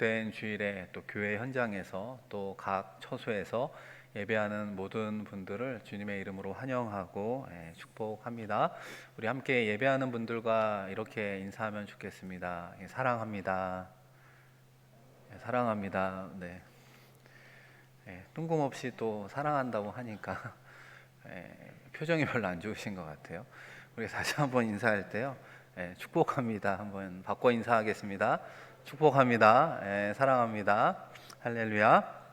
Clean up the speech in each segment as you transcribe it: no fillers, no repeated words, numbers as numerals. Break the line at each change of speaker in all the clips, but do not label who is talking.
복된 주일에 또 교회 현장에서 또 각 처소에서 예배하는 모든 분들을 주님의 이름으로 환영하고 축복합니다. 우리 함께 예배하는 분들과 이렇게 인사하면 좋겠습니다. 사랑합니다. 사랑합니다. 네. 뜬금없이 또 사랑한다고 하니까 표정이 별로 안 좋으신 것 같아요. 우리 다시 한번 인사할 때요. 축복합니다. 한번 바꿔 인사하겠습니다. 축복합니다. 사랑합니다. 할렐루야.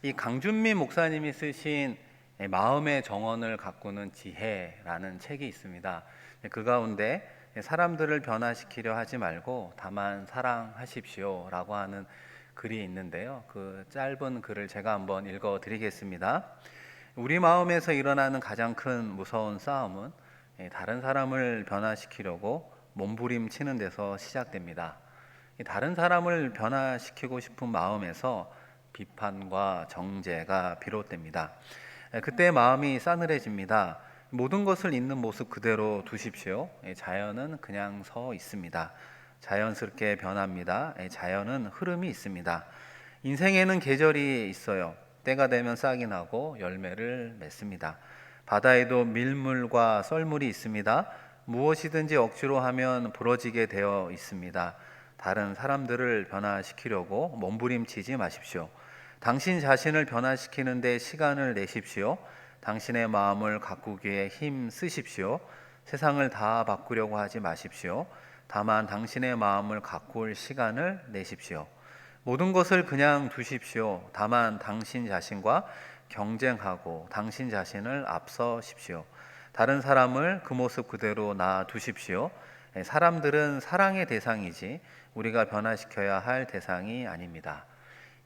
이 강준민 목사님이 쓰신 마음의 정원을 가꾸는 지혜라는 책이 있습니다. 그 가운데 사람들을 변화시키려 하지 말고 다만 사랑하십시오 라고 하는 글이 있는데요. 그 짧은 글을 제가 한번 읽어 드리겠습니다. 우리 마음에서 일어나는 가장 큰 무서운 싸움은 다른 사람을 변화시키려고 몸부림치는 데서 시작됩니다. 다른 사람을 변화시키고 싶은 마음에서 비판과 정죄가 비롯됩니다. 그때 마음이 싸늘해집니다. 모든 것을 있는 모습 그대로 두십시오. 자연은 그냥 서 있습니다. 자연스럽게 변합니다. 자연은 흐름이 있습니다. 인생에는 계절이 있어요. 때가 되면 싹이 나고 열매를 맺습니다. 바다에도 밀물과 썰물이 있습니다. 무엇이든지 억지로 하면 부러지게 되어 있습니다. 다른 사람들을 변화시키려고 몸부림치지 마십시오. 당신 자신을 변화시키는 데 시간을 내십시오. 당신의 마음을 가꾸기에 힘 쓰십시오. 세상을 다 바꾸려고 하지 마십시오. 다만 당신의 마음을 가꿀 시간을 내십시오. 모든 것을 그냥 두십시오. 다만 당신 자신과 경쟁하고 당신 자신을 앞서십시오. 다른 사람을 그 모습 그대로 놔두십시오. 사람들은 사랑의 대상이지 우리가 변화시켜야 할 대상이 아닙니다.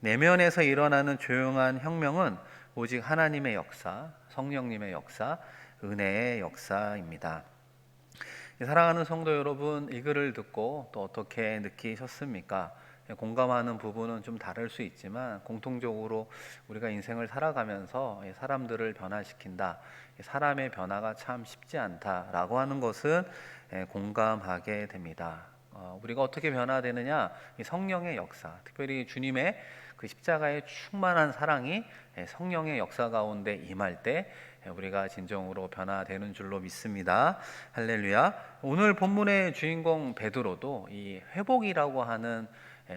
내면에서 일어나는 조용한 혁명은 오직 하나님의 역사, 성령님의 역사, 은혜의 역사입니다. 사랑하는 성도 여러분, 이 글을 듣고 또 어떻게 느끼셨습니까? 공감하는 부분은 좀 다를 수 있지만 공통적으로 우리가 인생을 살아가면서 사람들을 변화시킨다, 사람의 변화가 참 쉽지 않다라고 하는 것은 공감하게 됩니다. 우리가 어떻게 변화되느냐? 이 성령의 역사, 특별히 주님의 그 십자가의 충만한 사랑이 성령의 역사 가운데 임할 때 우리가 진정으로 변화되는 줄로 믿습니다. 할렐루야. 오늘 본문의 주인공 베드로도 이 회복이라고 하는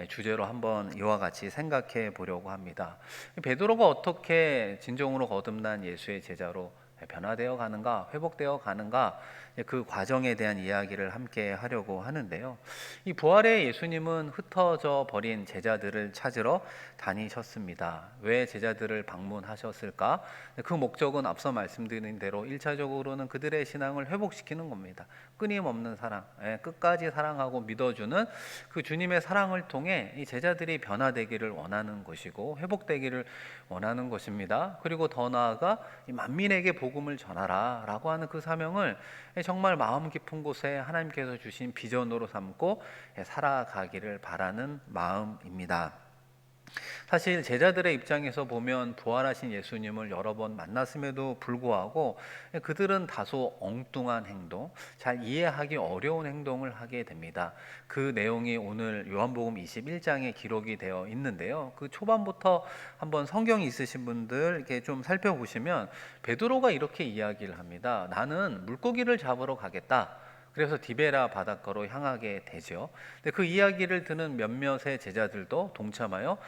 주제로 한번 이와 같이 생각해 보려고 합니다. 베드로가 어떻게 진정으로 거듭난 예수의 제자로 변화되어 가는가, 회복되어 가는가, 그 과정에 대한 이야기를 함께 하려고 하는데요. 이 부활의 예수님은 흩어져 버린 제자들을 찾으러 다니셨습니다. 왜 제자들을 방문하셨을까? 그 목적은 앞서 말씀드린 대로 1차적으로는 그들의 신앙을 회복시키는 겁니다. 끊임없는 사랑, 끝까지 사랑하고 믿어주는 그 주님의 사랑을 통해 이 제자들이 변화되기를 원하는 것이고 회복되기를 원하는 것입니다. 그리고 더 나아가 이 만민에게 복음을 전하라 라고 하는 그 사명을 정말 마음 깊은 곳에 하나님께서 주신 비전으로 삼고 살아가기를 바라는 마음입니다. 사실 제자들의 입장에서 보면 부활하신 예수님을 여러 번 만났음에도 불구하고 그들은 다소 엉뚱한 행동, 잘 이해하기 어려운 행동을 하게 됩니다. 그 내용이 오늘 요한복음 21장에 기록이 되어 있는데요. 그 초반부터 한번 성경이 있으신 분들 이렇게 좀 살펴보시면 베드로가 이렇게 이야기를 합니다. 나는 물고기를 잡으러 가겠다. 그래서 디베라 바닷가로 향하게 되죠. 근데 그 이야기를 듣는 몇몇의 제자들도 동참하여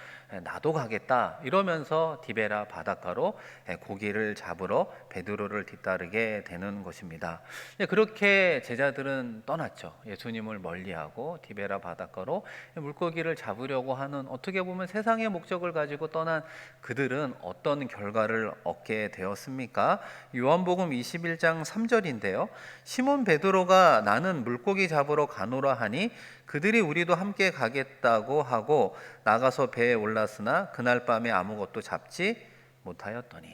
나도 가겠다 이러면서 디베라 바닷가로 고기를 잡으러 베드로를 뒤따르게 되는 것입니다. 그렇게 제자들은 떠났죠. 예수님을 멀리하고 디베라 바닷가로 물고기를 잡으려고 하는, 어떻게 보면 세상의 목적을 가지고 떠난 그들은 어떤 결과를 얻게 되었습니까? 요한복음 21장 3절인데요. 시몬 베드로가 나는 물고기 잡으러 가노라 하니 그들이 우리도 함께 가겠다고 하고 나가서 배에 올랐으나 그날 밤에 아무것도 잡지 못하였더니.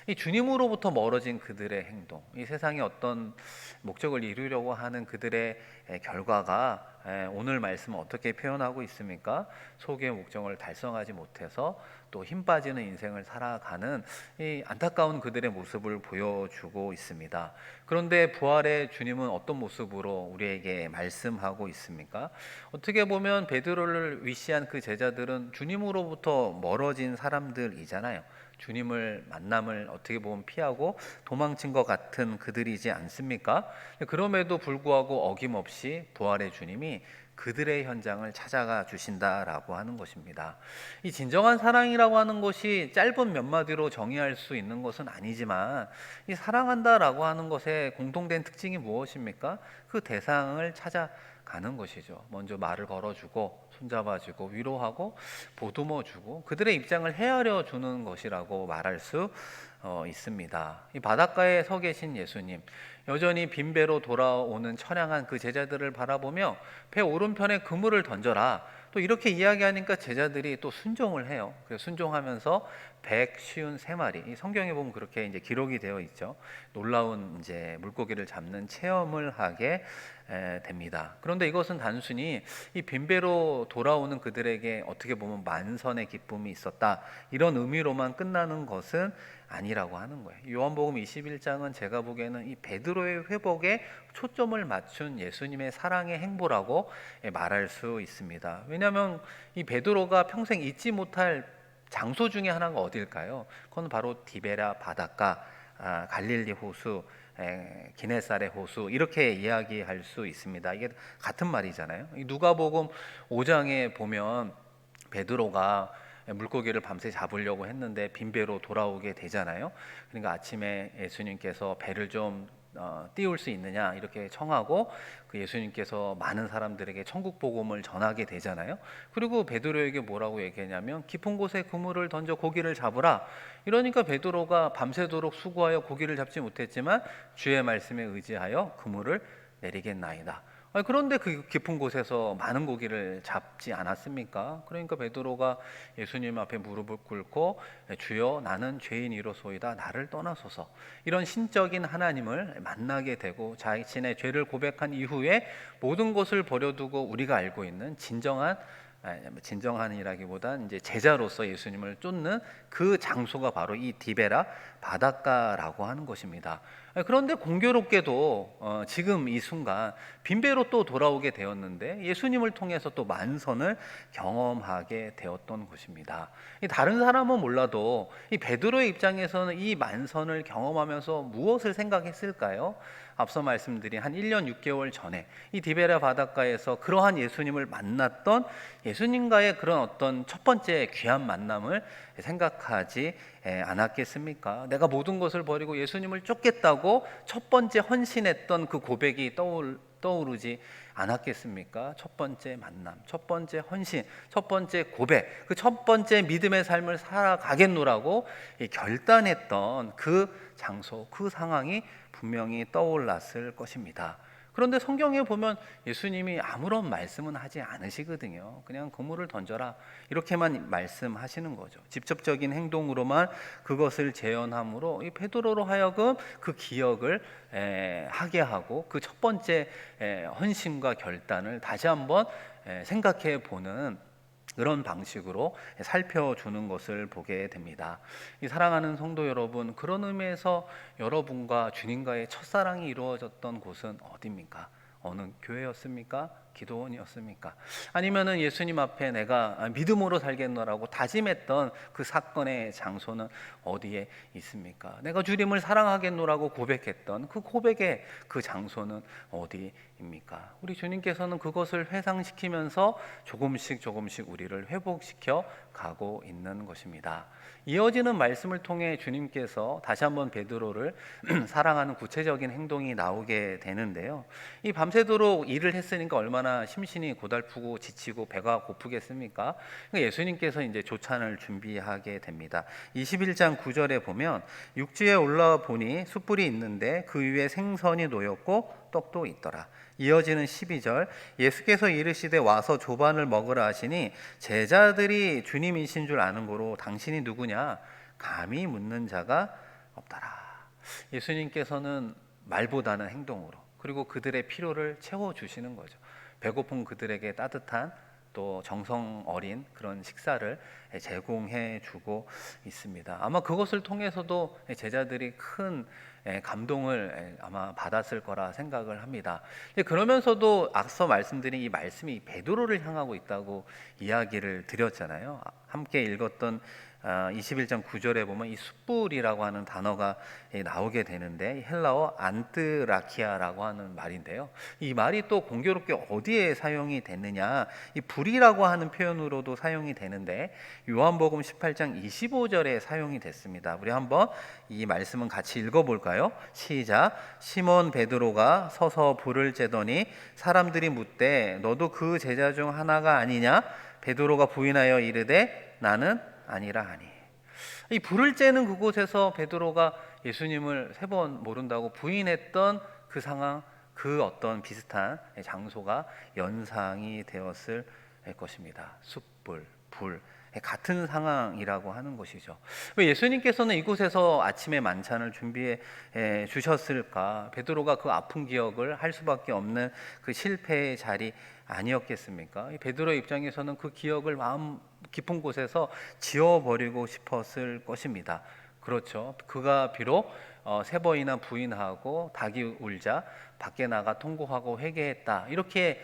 이 주님으로부터 멀어진 그들의 행동, 이 세상에 어떤 목적을 이루려고 하는 그들의 결과가 오늘 말씀은 어떻게 표현하고 있습니까? 소기의 목적을 달성하지 못해서 또 힘 빠지는 인생을 살아가는 이 안타까운 그들의 모습을 보여주고 있습니다. 그런데 부활의 주님은 어떤 모습으로 우리에게 말씀하고 있습니까? 어떻게 보면 베드로를 위시한 그 제자들은 주님으로부터 멀어진 사람들이잖아요. 주님을 만남을 어떻게 보면 피하고 도망친 것 같은 그들이지 않습니까? 그럼에도 불구하고 어김없이 부활의 주님이 그들의 현장을 찾아가 주신다라고 하는 것입니다. 이 진정한 사랑이라고 하는 것이 짧은 몇 마디로 정의할 수 있는 것은 아니지만, 이 사랑한다라고 하는 것의 공통된 특징이 무엇입니까? 그 대상을 찾아가는 것이죠. 먼저 말을 걸어주고 손잡아주고 위로하고 보듬어주고 그들의 입장을 헤아려 주는 것이라고 말할 수 있습니다. 이 바닷가에 서 계신 예수님, 여전히 빈배로 돌아오는 처량한 그 제자들을 바라보며 배 오른편에 그물을 던져라, 또 이렇게 이야기하니까 제자들이 또 순종을 해요. 그래서 순종하면서 153마리, 이 성경에 보면 그렇게 이제 기록이 되어 있죠. 놀라운 이제 물고기를 잡는 체험을 하게 됩니다. 그런데 이것은 단순히 이 빈배로 돌아오는 그들에게 어떻게 보면 만선의 기쁨이 있었다, 이런 의미로만 끝나는 것은 아니라고 하는 거예요. 요한복음 21장은 제가 보기에는 이 베드로의 회복에 초점을 맞춘 예수님의 사랑의 행보라고 말할 수 있습니다. 왜냐하면 이 베드로가 평생 잊지 못할 장소 중에 하나가 어딜까요? 그건 바로 디베라 바닷가, 갈릴리 호수, 기네사레 호수, 이렇게 이야기할 수 있습니다. 이게 같은 말이잖아요. 누가복음 5장에 보면 베드로가 물고기를 밤새 잡으려고 했는데 빈배로 돌아오게 되잖아요. 그러니까 아침에 예수님께서 배를 좀 띄울 수 있느냐 이렇게 청하고, 그 예수님께서 많은 사람들에게 천국 복음을 전하게 되잖아요. 그리고 베드로에게 뭐라고 얘기하냐면 깊은 곳에 그물을 던져 고기를 잡으라. 이러니까 베드로가 밤새도록 수고하여 고기를 잡지 못했지만 주의 말씀에 의지하여 그물을 내리겠나이다. 그런데 그 깊은 곳에서 많은 고기를 잡지 않았습니까? 그러니까 베드로가 예수님 앞에 무릎을 꿇고 주여 나는 죄인이로소이다, 나를 떠나소서, 이런 신적인 하나님을 만나게 되고 자신의 죄를 고백한 이후에 모든 것을 버려두고 우리가 알고 있는 진정한이라기보단 이제 제자로서 예수님을 쫓는 그 장소가 바로 이 디베라 바닷가라고 하는 것입니다. 그런데 공교롭게도 지금 이 순간 빈배로 또 돌아오게 되었는데 예수님을 통해서 또 만선을 경험하게 되었던 것입니다. 다른 사람은 몰라도 이 베드로의 입장에서는 이 만선을 경험하면서 무엇을 생각했을까요? 앞서 말씀드린 한 1년 6개월 전에 이 디베라 바닷가에서 그러한 예수님을 만났던 예수님과의 그런 어떤 첫 번째 귀한 만남을 생각하지 않았겠습니까? 내가 모든 것을 버리고 예수님을 쫓겠다고 첫 번째 헌신했던 그 고백이 떠오르지 않았겠습니까? 첫 번째 만남, 첫 번째 헌신, 첫 번째 고백, 그 첫 번째 믿음의 삶을 살아가겠노라고 결단했던 그 장소, 그 상황이 분명히 떠올랐을 것입니다. 그런데 성경에 보면 예수님이 아무런 말씀은 하지 않으시거든요. 그냥 그물을 던져라 이렇게만 말씀하시는 거죠. 직접적인 행동으로만 그것을 재현함으로 이 베드로로 하여금 그 기억을 하게 하고 그 첫 번째 헌신과 결단을 다시 한번 생각해 보는 그런 방식으로 살펴주는 것을 보게 됩니다. 이 사랑하는 성도 여러분, 그런 의미에서 여러분과 주님과의 첫사랑이 이루어졌던 곳은 어디입니까? 어느 교회였습니까? 기도원이었습니까? 아니면은 예수님 앞에 내가 믿음으로 살겠노라고 다짐했던 그 사건의 장소는 어디에 있습니까? 내가 주님을 사랑하겠노라고 고백했던 그 고백의 그 장소는 어디입니까? 우리 주님께서는 그것을 회상시키면서 조금씩 우리를 회복시켜 가고 있는 것입니다. 이어지는 말씀을 통해 주님께서 다시 한번 베드로를 사랑하는 구체적인 행동이 나오게 되는데요. 이 밤새도록 일을 했으니까 얼마나 심신이 고달프고 지치고 배가 고프겠습니까? 예수님께서 이제 조찬을 준비하게 됩니다. 21장 9절에 보면 육지에 올라와 보니 숯불이 있는데 그 위에 생선이 놓였고 떡도 있더라. 이어지는 12절, 예수께서 이르시되 와서 조반을 먹으라 하시니 제자들이 주님이신 줄 아는 고로 당신이 누구냐? 감히 묻는 자가 없더라. 예수님께서는 말보다는 행동으로, 그리고 그들의 필요를 채워주시는 거죠. 배고픈 그들에게 따뜻한 또 정성 어린 그런 식사를 제공해 주고 있습니다. 아마 그것을 통해서도 제자들이 큰 감동을 아마 받았을 거라 생각을 합니다. 그러면서도 앞서 말씀드린 이 말씀이 베드로를 향하고 있다고 이야기를 드렸잖아요. 함께 읽었던 21장 9절에 보면 이 숯불이라고 하는 단어가 나오게 되는데, 헬라어 안뜨라키아라고 하는 말인데요. 이 말이 또 공교롭게 어디에 사용이 됐느냐, 이 불이라고 하는 표현으로도 사용이 되는데 요한복음 18장 25절에 사용이 됐습니다. 우리 한번 이 말씀은 같이 읽어볼까요? 시작. 시몬 베드로가 서서 불을 쬐더니 사람들이 묻되 너도 그 제자 중 하나가 아니냐? 베드로가 부인하여 이르되 나는 아니라 하니. 이 불을 쬐는 그곳에서 베드로가 예수님을 3번 모른다고 부인했던 그 상황, 그 어떤 비슷한 장소가 연상이 되었을 것입니다. 숯불, 불, 같은 상황이라고 하는 것이죠. 왜 예수님께서는 이곳에서 아침에 만찬을 준비해 주셨을까? 베드로가 그 아픈 기억을 할 수밖에 없는 그 실패의 자리 아니었겠습니까? 베드로의 입장에서는 그 기억을 마음 깊은 곳에서 지워버리고 싶었을 것입니다. 그렇죠. 그가 비록 3번이나 부인하고 닭이 울자 밖에 나가 통곡하고 회개했다, 이렇게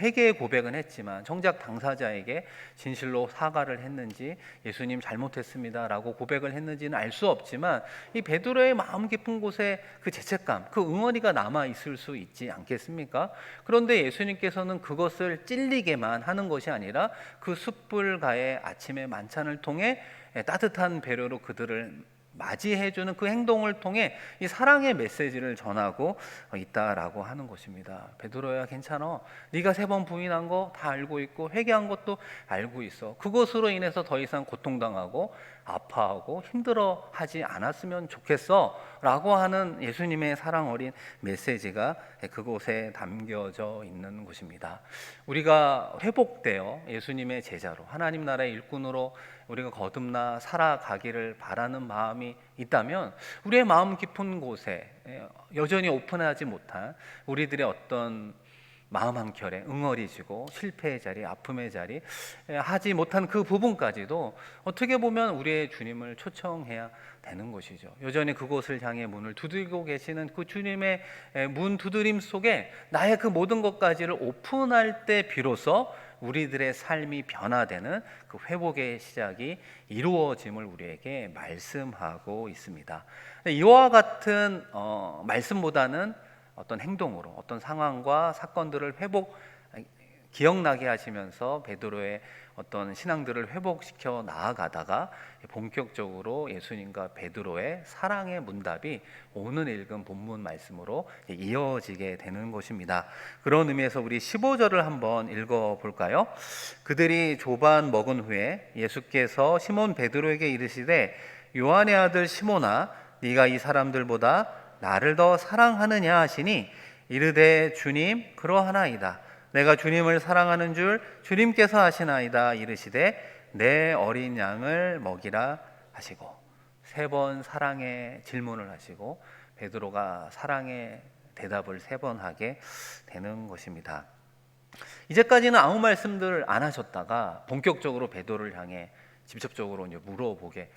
회개의 고백은 했지만 정작 당사자에게 진실로 사과를 했는지, 예수님 잘못했습니다 라고 고백을 했는지는 알 수 없지만 이 베드로의 마음 깊은 곳에 그 죄책감, 그 응어리가 남아 있을 수 있지 않겠습니까? 그런데 예수님께서는 그것을 찔리게만 하는 것이 아니라 그 숯불가의 아침의 만찬을 통해 따뜻한 배려로 그들을 맞이해주는 그 행동을 통해 이 사랑의 메시지를 전하고 있다라고 하는 것입니다. 베드로야, 괜찮아. 네가 3번 부인한 거 다 알고 있고 회개한 것도 알고 있어. 그것으로 인해서 더 이상 고통당하고 아파하고 힘들어하지 않았으면 좋겠어 라고 하는 예수님의 사랑 어린 메시지가 그곳에 담겨져 있는 것입니다. 우리가 회복되어 예수님의 제자로, 하나님 나라의 일꾼으로 우리가 거듭나 살아가기를 바라는 마음이 있다면 우리의 마음 깊은 곳에 여전히 오픈하지 못한 우리들의 어떤 마음 한켠에 응어리지고 실패의 자리, 아픔의 자리, 하지 못한 그 부분까지도 어떻게 보면 우리의 주님을 초청해야 되는 것이죠. 여전히 그곳을 향해 문을 두드리고 계시는 그 주님의 문 두드림 속에 나의 그 모든 것까지를 오픈할 때 비로소 우리들의 삶이 변화되는 그 회복의 시작이 이루어짐을 우리에게 말씀하고 있습니다. 이와 같은 말씀보다는 어떤 행동으로 어떤 상황과 사건들을 기억나게 하시면서 베드로의 어떤 신앙들을 회복시켜 나아가다가 본격적으로 예수님과 베드로의 사랑의 문답이 오늘 읽은 본문 말씀으로 이어지게 되는 것입니다. 그런 의미에서 우리 15절을 한번 읽어볼까요? 그들이 조반 먹은 후에 예수께서 시몬 베드로에게 이르시되 요한의 아들 시몬아, 네가 이 사람들보다 나를 더 사랑하느냐 하시니 이르되 주님 그러하나이다. 내가 주님을 사랑하는 줄 주님께서 아시나이다. 이르시되 내 어린 양을 먹이라 하시고, 3번 사랑의 질문을 하시고 베드로가 사랑의 대답을 3번 하게 되는 것입니다. 이제까지는 아무 말씀들 안 하셨다가 본격적으로 베드로를 향해 직접적으로 이제 물어보게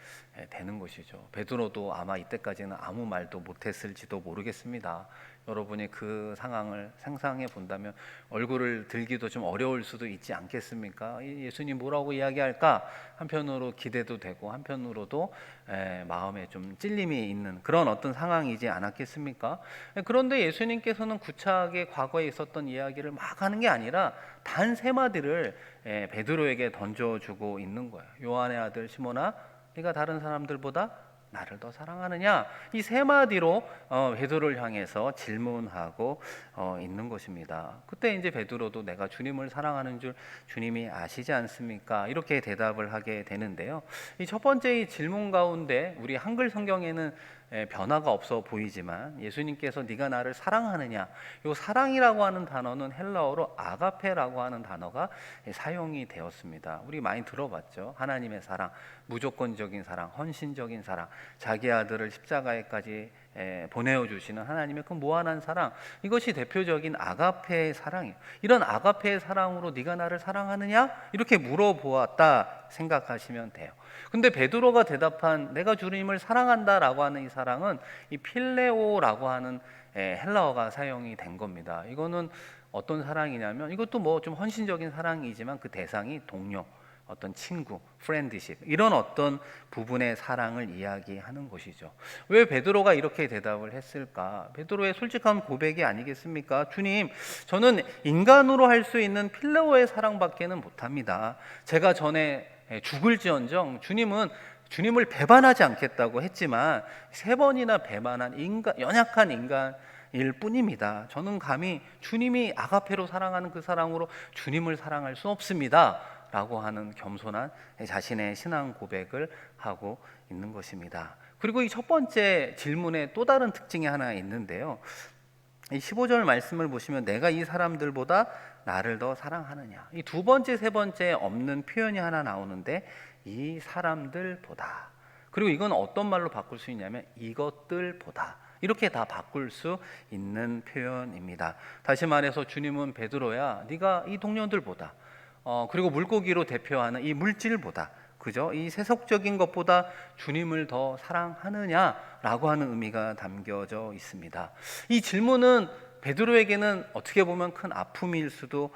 되는 것이죠. 베드로도 아마 이때까지는 아무 말도 못했을지도 모르겠습니다. 여러분이 그 상황을 상상해 본다면 얼굴을 들기도 좀 어려울 수도 있지 않겠습니까? 예수님 뭐라고 이야기할까? 한편으로 기대도 되고 한편으로도 마음에 좀 찔림이 있는 그런 어떤 상황이지 않았겠습니까? 그런데 예수님께서는 구차하게 과거에 있었던 이야기를 막 하는 게 아니라 단 3마디를 베드로에게 던져주고 있는 거예요. 요한의 아들 시몬아, 네가 다른 사람들보다 나를 더 사랑하느냐? 이 3마디로 베드로를 향해서 질문하고 있는 것입니다. 그때 이제 베드로도 내가 주님을 사랑하는 줄 주님이 아시지 않습니까? 이렇게 대답을 하게 되는데요. 이 첫 번째 이 질문 가운데 우리 한글 성경에는 변화가 없어 보이지만 예수님께서 네가 나를 사랑하느냐, 이 사랑이라고 하는 단어는 헬라어로 아가페라고 하는 단어가 사용이 되었습니다. 우리 많이 들어봤죠. 하나님의 사랑, 무조건적인 사랑, 헌신적인 사랑, 자기 아들을 십자가에까지 보내어 주시는 하나님의 그 무한한 사랑, 이것이 대표적인 아가페의 사랑이에요. 이런 아가페의 사랑으로 네가 나를 사랑하느냐? 이렇게 물어보았다 생각하시면 돼요. 근데 베드로가 대답한 내가 주님을 사랑한다라고 하는 이 사랑은 이 필레오라고 하는 헬라어가 사용이 된 겁니다. 이거는 어떤 사랑이냐면, 이것도 뭐 좀 헌신적인 사랑이지만 그 대상이 동료, 어떤 친구, 프렌드십, 이런 어떤 부분의 사랑을 이야기하는 것이죠. 왜 베드로가 이렇게 대답을 했을까? 베드로의 솔직한 고백이 아니겠습니까? 주님, 저는 인간으로 할 수 있는 필레오의 사랑밖에는 못합니다. 제가 전에 죽을지언정 주님을 배반하지 않겠다고 했지만 3번이나 배반한 연약한 인간일 뿐입니다. 저는 감히 주님이 아가페로 사랑하는 그 사랑으로 주님을 사랑할 수 없습니다 라고 하는 겸손한 자신의 신앙 고백을 하고 있는 것입니다. 그리고 이 첫 번째 질문에 또 다른 특징이 하나 있는데요, 이 15절 말씀을 보시면 내가 이 사람들보다 나를 더 사랑하느냐, 이 두 번째, 세 번째 없는 표현이 하나 나오는데 이 사람들보다, 그리고 이건 어떤 말로 바꿀 수 있냐면 이것들보다, 이렇게 다 바꿀 수 있는 표현입니다. 다시 말해서 주님은 베드로야, 네가 이 동료들보다, 그리고 물고기로 대표하는 이 물질보다, 그죠? 이 세속적인 것보다 주님을 더 사랑하느냐라고 하는 의미가 담겨져 있습니다. 이 질문은 베드로에게는 어떻게 보면 큰 아픔일 수도,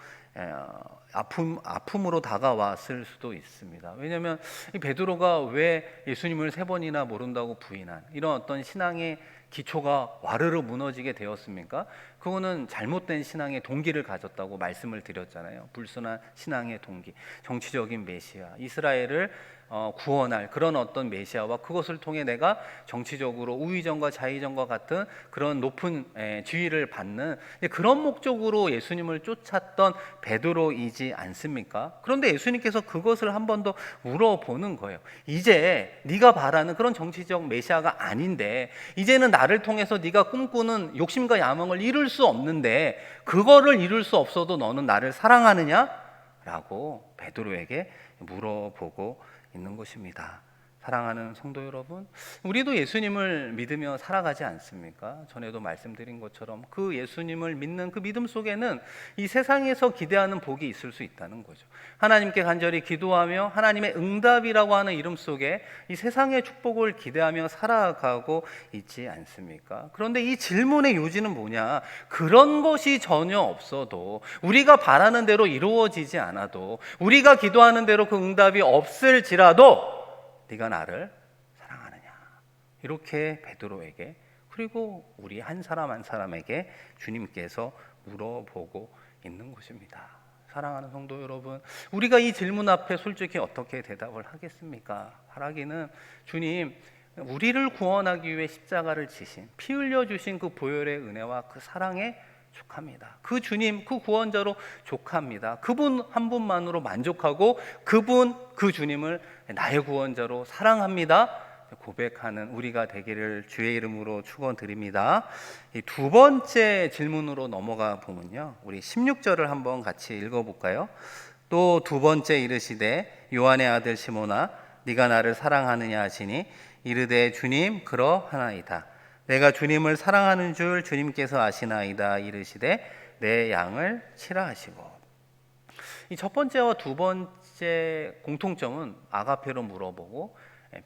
아픔으로 다가왔을 수도 있습니다. 왜냐하면 이 베드로가 왜 예수님을 3번이나 모른다고 부인한 이런 어떤 신앙의 기초가 와르르 무너지게 되었습니까? 그거는 잘못된 신앙의 동기를 가졌다고 말씀을 드렸잖아요. 불순한 신앙의 동기, 정치적인 메시아, 이스라엘을 구원할 그런 어떤 메시아와 그것을 통해 내가 정치적으로 우위정과 좌위정과 같은 그런 높은 지위를 받는 그런 목적으로 예수님을 쫓았던 베드로이지 않습니까? 그런데 예수님께서 그것을 한 번 더 물어보는 거예요. 이제 네가 바라는 그런 정치적 메시아가 아닌데, 이제는 나를 통해서 네가 꿈꾸는 욕심과 야망을 이룰 수 없는데, 그거를 이룰 수 없어도 너는 나를 사랑하느냐? 라고 베드로에게 물어보고 있는 것입니다. 사랑하는 성도 여러분, 우리도 예수님을 믿으며 살아가지 않습니까? 전에도 말씀드린 것처럼 그 예수님을 믿는 그 믿음 속에는 이 세상에서 기대하는 복이 있을 수 있다는 거죠. 하나님께 간절히 기도하며 하나님의 응답이라고 하는 이름 속에 이 세상의 축복을 기대하며 살아가고 있지 않습니까? 그런데 이 질문의 요지는 뭐냐? 그런 것이 전혀 없어도, 우리가 바라는 대로 이루어지지 않아도, 우리가 기도하는 대로 그 응답이 없을지라도 네가 나를 사랑하느냐, 이렇게 베드로에게, 그리고 우리 한 사람 한 사람에게 주님께서 물어보고 있는 것입니다. 사랑하는 성도 여러분, 우리가 이 질문 앞에 솔직히 어떻게 대답을 하겠습니까? 바라기는 주님, 우리를 구원하기 위해 십자가를 지신, 피 흘려 주신 그 보혈의 은혜와 그 사랑에 족합니다. 그 주님, 그 구원자로 족합니다. 그분 한 분만으로 만족하고 그 주님을 나의 구원자로 사랑합니다 고백하는 우리가 되기를 주의 이름으로 축원드립니다. 이 두 번째 질문으로 넘어가 보면요, 우리 16절을 한번 같이 읽어볼까요? 또 두 번째 이르시되 요한의 아들 시몬아, 네가 나를 사랑하느냐 하시니 이르되 주님, 그러하나이다. 내가 주님을 사랑하는 줄 주님께서 아시나이다. 이르시되 내 양을 치라 하시고. 이 첫 번째와 두 번째 공통점은 아가페로 물어보고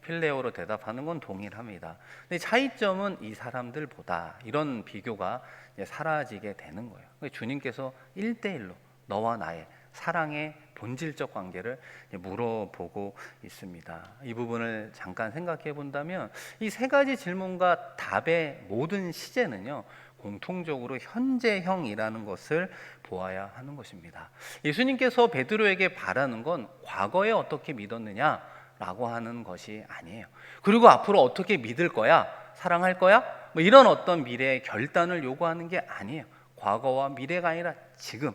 필레오로 대답하는 건 동일합니다. 근데 차이점은 이 사람들보다, 이런 비교가 사라지게 되는 거예요. 주님께서 1대1로 너와 나의 사랑의 본질적 관계를 물어보고 있습니다. 이 부분을 잠깐 생각해 본다면 이 세 가지 질문과 답의 모든 시제는요, 공통적으로 현재형이라는 것을 보아야 하는 것입니다. 예수님께서 베드로에게 바라는 건 과거에 어떻게 믿었느냐 라고 하는 것이 아니에요. 그리고 앞으로 어떻게 믿을 거야? 사랑할 거야? 뭐 이런 어떤 미래의 결단을 요구하는 게 아니에요. 과거와 미래가 아니라 지금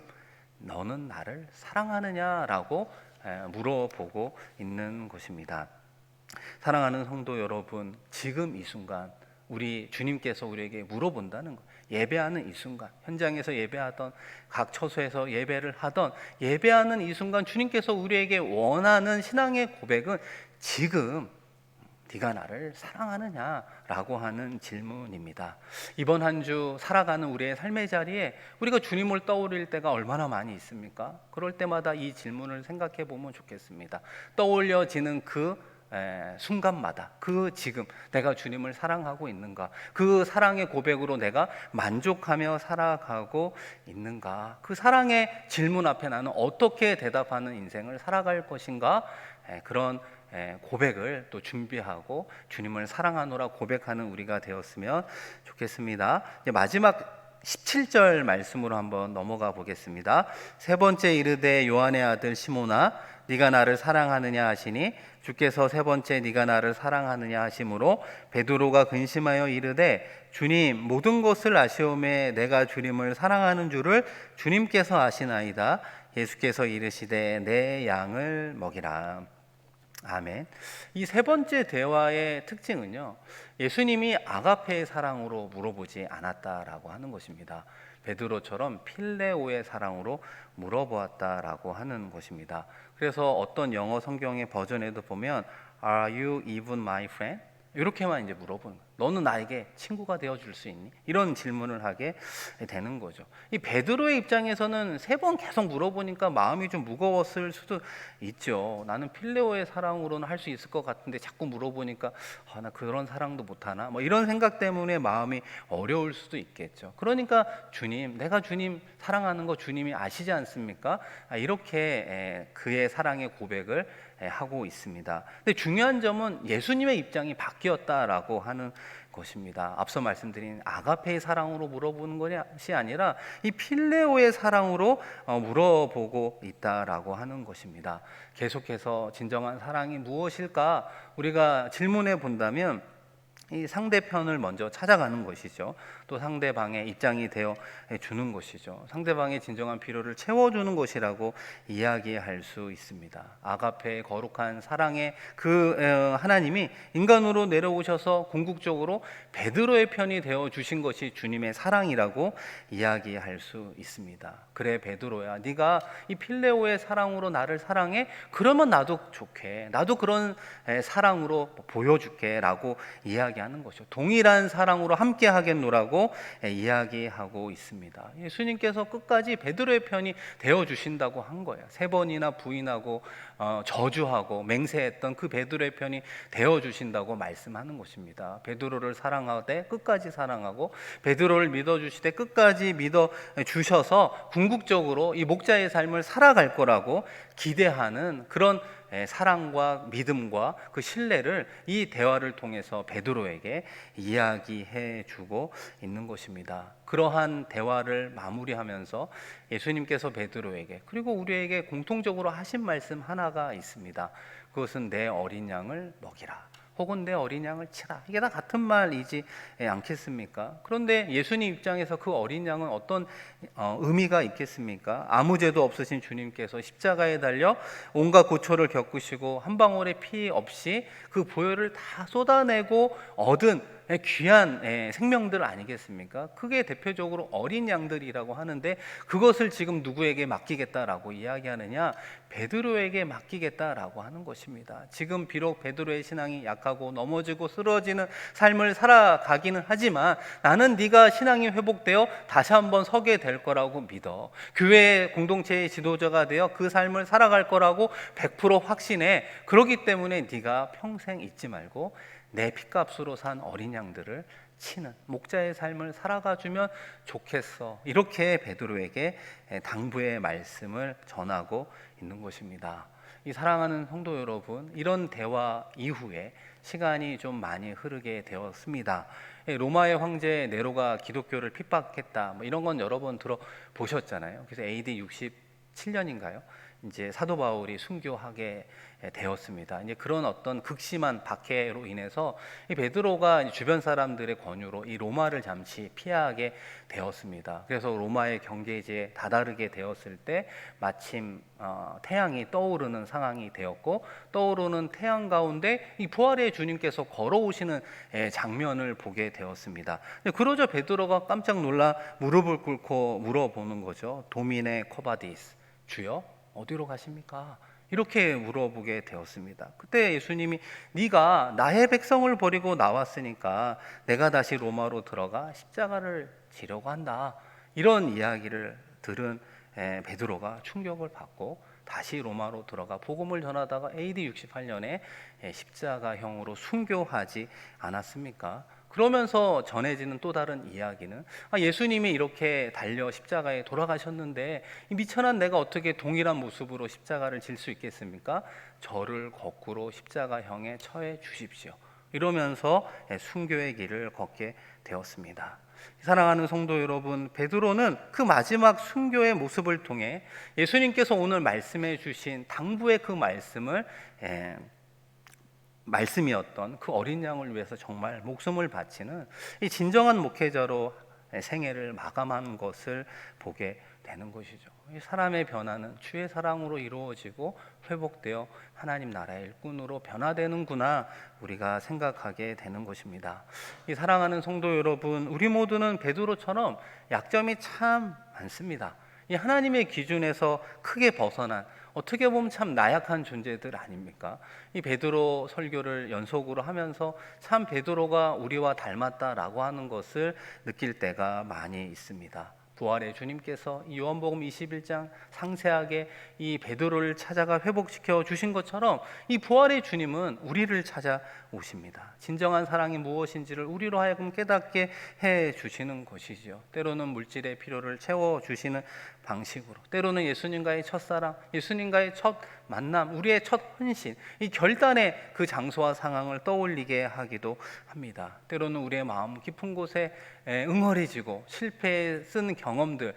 너는 나를 사랑하느냐라고 물어보고 있는 것입니다. 사랑하는 성도 여러분, 지금 이 순간 우리 주님께서 우리에게 물어본다는 거예요. 예배하는 이 순간, 현장에서 예배하던, 각 처소에서 예배를 하던, 예배하는 이 순간 주님께서 우리에게 원하는 신앙의 고백은 지금 네가 나를 사랑하느냐라고 하는 질문입니다. 이번 한 주 살아가는 우리의 삶의 자리에 우리가 주님을 떠올릴 때가 얼마나 많이 있습니까? 그럴 때마다 이 질문을 생각해 보면 좋겠습니다. 떠올려지는 그 순간마다, 그 지금 내가 주님을 사랑하고 있는가, 그 사랑의 고백으로 내가 만족하며 살아가고 있는가, 그 사랑의 질문 앞에 나는 어떻게 대답하는 인생을 살아갈 것인가, 그런 고백을 또 준비하고 주님을 사랑하노라 고백하는 우리가 되었으면 좋겠습니다. 이제 마지막 17절 말씀으로 한번 넘어가 보겠습니다. 세 번째 이르되 요한의 아들 시몬아 네가 나를 사랑하느냐 하시니 주께서 세 번째 네가 나를 사랑하느냐 하심으로 베드로가 근심하여 이르되 주님 모든 것을 아시오매 내가 주님을 사랑하는 줄을 주님께서 아시나이다. 예수께서 이르시되 내 양을 먹이라. 아멘. 이 세 번째 대화의 특징은요, 예수님이 아가페의 사랑으로 물어보지 않았다라고 하는 것입니다. 베드로처럼 필레오의 사랑으로 물어보았다라고 하는 것입니다. 그래서 어떤 영어 성경의 버전에도 보면 Are you even my friend? 이렇게만 이제 물어보는 거예요. 너는 나에게 친구가 되어줄 수 있니? 이런 질문을 하게 되는 거죠. 이 베드로의 입장에서는 세 번 계속 물어보니까 마음이 좀 무거웠을 수도 있죠. 나는 필레오의 사랑으로는 할 수 있을 것 같은데 자꾸 물어보니까 나 그런 사랑도 못하나? 뭐 이런 생각 때문에 마음이 어려울 수도 있겠죠. 그러니까 주님, 내가 주님 사랑하는 거 주님이 아시지 않습니까? 이렇게 그의 사랑의 고백을 하고 있습니다. 근데 중요한 점은 예수님의 입장이 바뀌었다라고 하는 것입니다. 앞서 말씀드린 아가페의 사랑으로 물어보는 것이 아니라 이 필레오의 사랑으로 물어보고 있다라고 하는 것입니다. 계속해서 진정한 사랑이 무엇일까 우리가 질문해 본다면 이 상대편을 먼저 찾아가는 것이죠. 또 상대방의 입장이 되어 주는 것이죠. 상대방의 진정한 필요를 채워주는 것이라고 이야기할 수 있습니다. 아가페의 거룩한 사랑의 그 하나님이 인간으로 내려오셔서 궁극적으로 베드로의 편이 되어 주신 것이 주님의 사랑이라고 이야기할 수 있습니다. 그래 베드로야, 네가 이 필레오의 사랑으로 나를 사랑해? 그러면 나도 좋게, 나도 그런 사랑으로 보여줄게라고 이야기하는 것이죠. 동일한 사랑으로 함께 하겠노라고 이야기하고 있습니다. 예수님께서 끝까지 베드로의 편이 되어 주신다고 한 거예요. 세 번이나 부인하고 저주하고 맹세했던 그 베드로의 편이 되어 주신다고 말씀하는 것입니다. 베드로를 사랑하되 끝까지 사랑하고 베드로를 믿어 주시되 끝까지 믿어 주셔서 궁극적으로 이 목자의 삶을 살아갈 거라고 기대하는 그런 사랑과 믿음과 그 신뢰를 이 대화를 통해서 베드로에게 이야기해 주고 있는 것입니다. 그러한 대화를 마무리하면서 예수님께서 베드로에게 그리고 우리에게 공통적으로 하신 말씀 하나가 있습니다. 그것은 내 어린 양을 먹이라. 혹은 내 어린 양을 치라. 이게 다 같은 말이지 않겠습니까? 그런데 예수님 입장에서 그 어린 양은 어떤 의미가 있겠습니까? 아무 죄도 없으신 주님께서 십자가에 달려 온갖 고초를 겪으시고 한 방울의 피 없이 그 보혈을 다 쏟아내고 얻은 귀한 생명들 아니겠습니까? 그게 대표적으로 어린 양들이라고 하는데 그것을 지금 누구에게 맡기겠다라고 이야기하느냐? 베드로에게 맡기겠다라고 하는 것입니다. 지금 비록 베드로의 신앙이 약하고 넘어지고 쓰러지는 삶을 살아가기는 하지만 나는 네가 신앙이 회복되어 다시 한번 서게 될 거라고 믿어. 교회 공동체의 지도자가 되어 그 삶을 살아갈 거라고 100% 확신해. 그렇기 때문에 네가 평생 잊지 말고 내 핏값으로 산 어린 양들을 치는 목자의 삶을 살아가 주면 좋겠어. 이렇게 베드로에게 당부의 말씀을 전하고 있는 것입니다. 이 사랑하는 성도 여러분, 이런 대화 이후에 시간이 좀 많이 흐르게 되었습니다. 로마의 황제 네로가 기독교를 핍박했다. 이런 건 여러 번 들어보셨잖아요. 그래서 AD 67년인가요? 이제 사도 바울이 순교하게 되었습니다. 이제 그런 어떤 극심한 박해로 인해서 이 베드로가 주변 사람들의 권유로 이 로마를 잠시 피하게 되었습니다. 그래서 로마의 경계지에 다다르게 되었을 때 마침 태양이 떠오르는 상황이 되었고, 떠오르는 태양 가운데 이 부활의 주님께서 걸어오시는 장면을 보게 되었습니다. 그러자 베드로가 깜짝 놀라 무릎을 꿇고 물어보는 거죠. 도미네 코바디스, 주여 어디로 가십니까? 이렇게 물어보게 되었습니다. 그때 예수님이 네가 나의 백성을 버리고 나왔으니까 내가 다시 로마로 들어가 십자가를 지려고 한다, 이런 이야기를 들은 베드로가 충격을 받고 다시 로마로 들어가 복음을 전하다가 AD 68년에 십자가형으로 순교하지 않았습니까? 그러면서 전해지는 또 다른 이야기는 예수님이 이렇게 달려 십자가에 돌아가셨는데 이 미천한 내가 어떻게 동일한 모습으로 십자가를 질 수 있겠습니까? 저를 거꾸로 십자가형에 처해 주십시오, 이러면서 순교의 길을 걷게 되었습니다. 사랑하는 성도 여러분, 베드로는 그 마지막 순교의 모습을 통해 예수님께서 오늘 말씀해 주신 당부의 그 말씀이었던 그 어린 양을 위해서 정말 목숨을 바치는 이 진정한 목회자로 생애를 마감한 것을 보게 되는 것이죠. 이 사람의 변화는 주의 사랑으로 이루어지고 회복되어 하나님 나라의 일꾼으로 변화되는구나, 우리가 생각하게 되는 것입니다. 이 사랑하는 성도 여러분, 우리 모두는 베드로처럼 약점이 참 많습니다. 이 하나님의 기준에서 크게 벗어난, 어떻게 보면 참 나약한 존재들 아닙니까? 이 베드로 설교를 연속으로 하면서 참 베드로가 우리와 닮았다라고 하는 것을 느낄 때가 많이 있습니다. 부활의 주님께서 이 요한복음 21장 상세하게 이 베드로를 찾아가 회복시켜 주신 것처럼 이 부활의 주님은 우리를 찾아오십니다. 진정한 사랑이 무엇인지를 우리로 하여금 깨닫게 해 주시는 것이지요. 때로는 물질의 필요를 채워 주시는 방식으로, 때로는 예수님과의 첫사랑, 예수님과의 첫 만남, 우리의 첫 헌신, 이 결단의 그 장소와 상황을 떠올리게 하기도 합니다. 때로는 우리의 마음 깊은 곳에 응어리지고 실패에 쓴 경험들,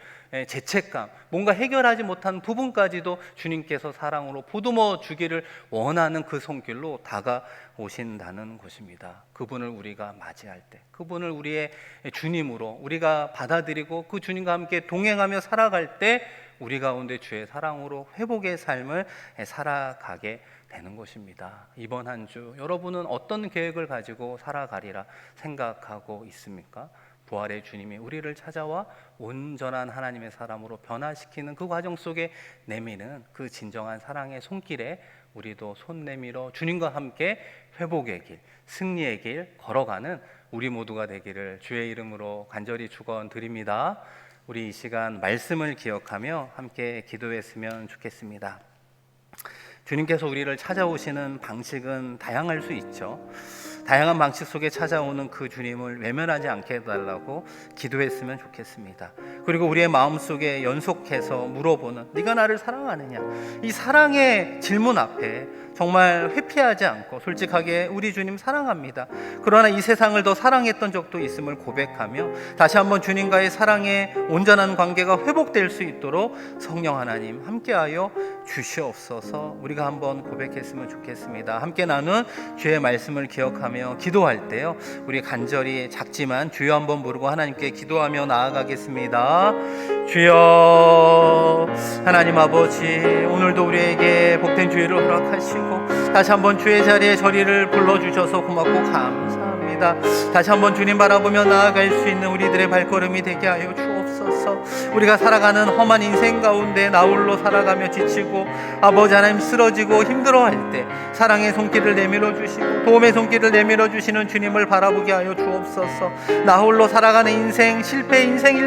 죄책감, 뭔가 해결하지 못한 부분까지도 주님께서 사랑으로 보듬어 주기를 원하는 그 손길로 다가오신다는 것입니다. 그분을 우리가 맞이할 때, 그분을 우리의 주님으로 우리가 받아들이고 그 주님과 함께 동행하며 살아갈 때 우리 가운데 주의 사랑으로 회복의 삶을 살아가게 되는 것입니다. 이번 한 주 여러분은 어떤 계획을 가지고 살아가리라 생각하고 있습니까? 부활의 주님이 우리를 찾아와 온전한 하나님의 사람으로 변화시키는 그 과정 속에 내미는 그 진정한 사랑의 손길에 우리도 손 내밀어 주님과 함께 회복의 길, 승리의 길 걸어가는 우리 모두가 되기를 주의 이름으로 간절히 축원드립니다. 우리 이 시간 말씀을 기억하며 함께 기도했으면 좋겠습니다. 주님께서 우리를 찾아오시는 방식은 다양할 수 있죠. 다양한 방식 속에 찾아오는 그 주님을 외면하지 않게 해달라고 기도했으면 좋겠습니다. 그리고 우리의 마음속에 연속해서 물어보는 네가 나를 사랑하느냐, 이 사랑의 질문 앞에 정말 회피하지 않고 솔직하게 우리 주님 사랑합니다, 그러나 이 세상을 더 사랑했던 적도 있음을 고백하며 다시 한번 주님과의 사랑의 온전한 관계가 회복될 수 있도록 성령 하나님 함께하여 주시옵소서. 우리가 한번 고백했으면 좋겠습니다. 함께 나눈 주의 말씀을 기억하며 기도할 때요, 우리 간절히 작지만 주여 한번 부르고 하나님께 기도하며 나아가겠습니다. 주여, 하나님 아버지, 오늘도 우리에게 복된 주의를 허락하시고 다시 한번 주의 자리에 저리를 불러주셔서 고맙고 감사합니다. 다시 한번 주님 바라보며 나아갈 수 있는 우리들의 발걸음이 되게 하여 주옵소서. 우리가 살아가는 험한 인생 가운데 나홀로 살아가며 지치고 아버지 하나님 쓰러지고 힘들어할 때 사랑의 손길을 내밀어 주시고 도움의 손길을 내밀어 주시는 주님을 바라보게 하여 주옵소서. 나홀로 살아가는 인생, 실패 인생이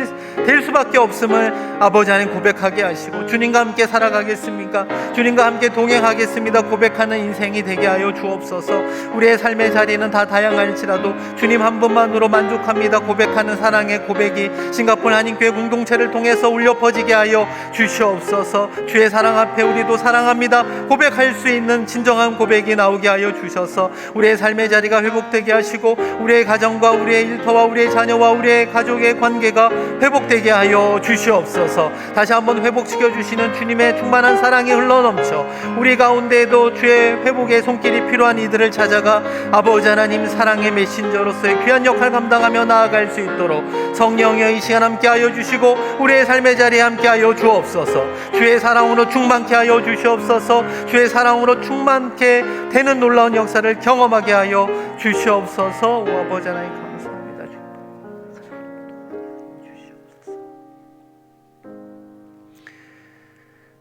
될 수밖에 없음을 아버지 하나님 고백하게 하시고 주님과 함께 살아가겠습니까? 주님과 함께 동행하겠습니다 고백하는 인생이 되게 하여 주옵소서. 우리의 삶의 자리는 다 다양할지라도 주님 한 분만으로 만족합니다 고백하는 사랑의 고백이 싱가포르 한인교회 공동체를 통해서 울려 퍼지게 하여 주시옵소서. 주의 사랑 앞에 우리도 사랑합니다 고백할 수 있는 진정한 고백이 나오게 하여 주셔서 우리의 삶의 자리가 회복되게 하시고 우리의 가정과 우리의 일터와 우리의 자녀와 우리의 가족의 관계가 회복되게 하여 주시옵소서. 다시 한번 회복시켜 주시는 주님의 충만한 사랑이 흘러넘쳐 우리 가운데에도 주의 회복의 손길이 필요한 이들을 찾아가 아버지 하나님 사랑의 메신저로서의 귀한 역할 감당하며 나아갈 수 있도록 성령여 이 시간 함께하여 주시고 우리의 삶의 자리에 함께하여 주옵소서. 주의 사랑으로 충만케 하여 주시옵소서. 주의 사랑으로 충만케 되는 놀라운 역사를 경험하게 하여 주시옵소서. 오 아버지 하나님 감사합니다.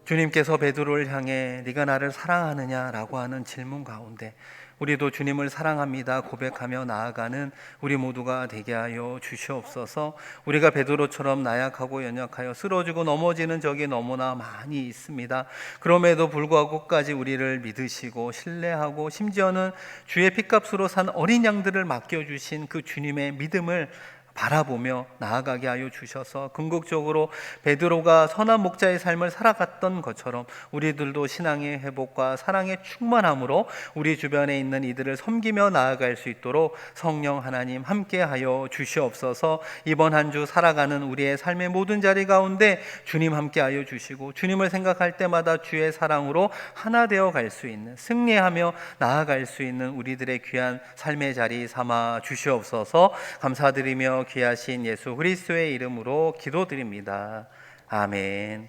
주님께서 베드로를 향해 네가 나를 사랑하느냐라고 하는 질문 가운데 우리도 주님을 사랑합니다 고백하며 나아가는 우리 모두가 되게 하여 주시옵소서. 우리가 베드로처럼 나약하고 연약하여 쓰러지고 넘어지는 적이 너무나 많이 있습니다. 그럼에도 불구하고 끝까지 우리를 믿으시고 신뢰하고 심지어는 주의 핏값으로 산 어린 양들을 맡겨주신 그 주님의 믿음을 바라보며 나아가게 하여 주셔서 궁극적으로 베드로가 선한 목자의 삶을 살아갔던 것처럼 우리들도 신앙의 회복과 사랑의 충만함으로 우리 주변에 있는 이들을 섬기며 나아갈 수 있도록 성령 하나님 함께하여 주시옵소서. 이번 한 주 살아가는 우리의 삶의 모든 자리 가운데 주님 함께하여 주시고 주님을 생각할 때마다 주의 사랑으로 하나 되어 갈 수 있는 승리하며 나아갈 수 있는 우리들의 귀한 삶의 자리 삼아 주시옵소서. 감사드리며 귀하신 예수 그리스도의 이름으로 기도드립니다. 아멘.